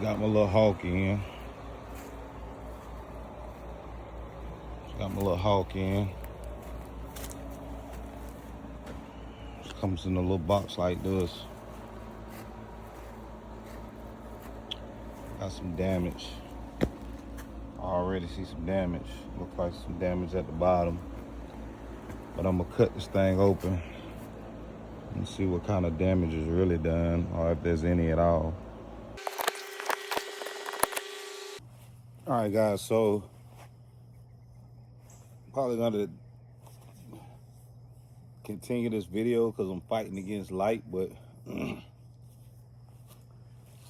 Got my little hawk in. It comes in a little box like this. Got some damage. I already see some damage. Looks like some damage at the bottom. But I'm gonna cut this thing open and see what kind of damage is really done, or if there's any at all. All right, guys, so probably gonna continue this video because I'm fighting against light, but I'm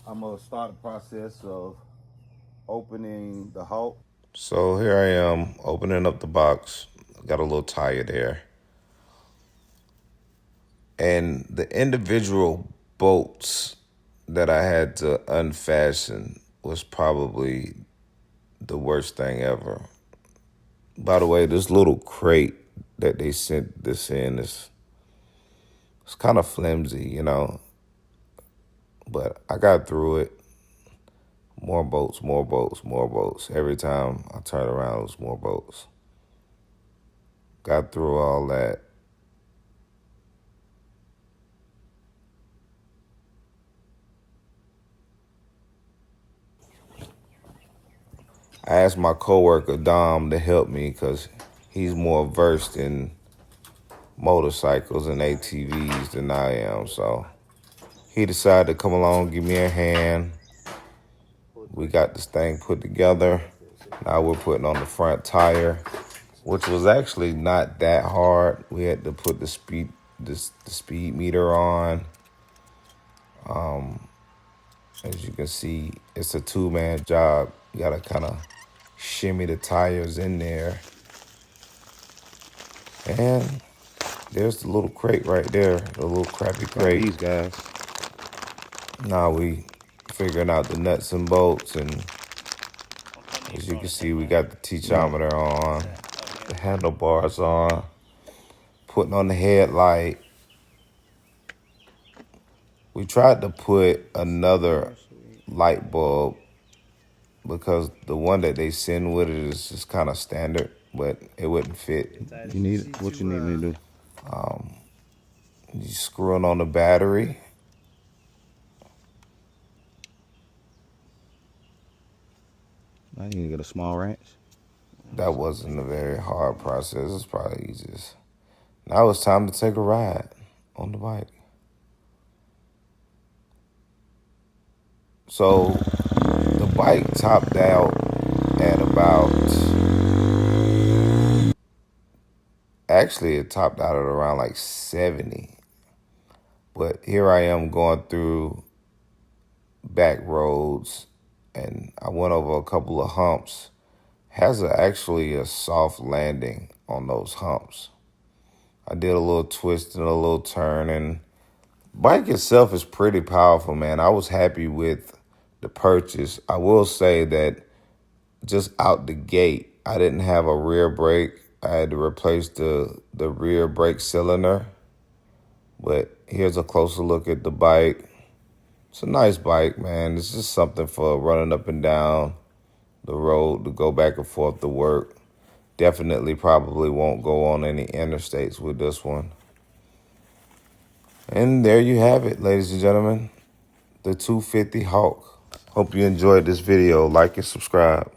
gonna start the process of opening the Hulk. So here I am opening up the box. Got a little tire there. And the individual bolts that I had to unfasten was probably the worst thing ever. By the way, this little crate that they sent this in is it's kind of flimsy, you know. But I got through it. More bolts. Every time I turn around, it was more bolts. Got through all that. I asked my coworker Dom to help me because he's more versed in motorcycles and ATVs than I am. So he decided to come along, give me a hand. We got this thing put together. Now we're putting on the front tire, which was actually not that hard. We had to put the speed meter on. As you can see, it's a two-man job. You gotta kind of shimmy the tires in there. And there's the little crate right there, the little crappy crate. These guys. Now we figuring out the nuts and bolts, and as you can see, we got the T-chometer on, the handlebars on, putting on the headlight. We tried to put another light bulb because the one that they send with it is just kind of standard, but it wouldn't fit. You need what you need me to do? You screw it on the battery. I need to get a small wrench. That wasn't a very hard process. It's probably easiest. Now it's time to take a ride on the bike. So the bike topped out at about, actually it topped out at around like 70. But here I am going through back roads, and I went over a couple of humps. Has actually a soft landing on those humps. I did a little twist and a little turn, and bike itself is pretty powerful, man. I was happy with the purchase. I will say that just out the gate, I didn't have a rear brake. I had to replace the rear brake cylinder. But here's a closer look at the bike. It's a nice bike, man. It's just something for running up and down the road to go back and forth to work. Definitely probably won't go on any interstates with this one. And there you have it, ladies and gentlemen. The 250 Hawk. Hope you enjoyed this video. Like and subscribe.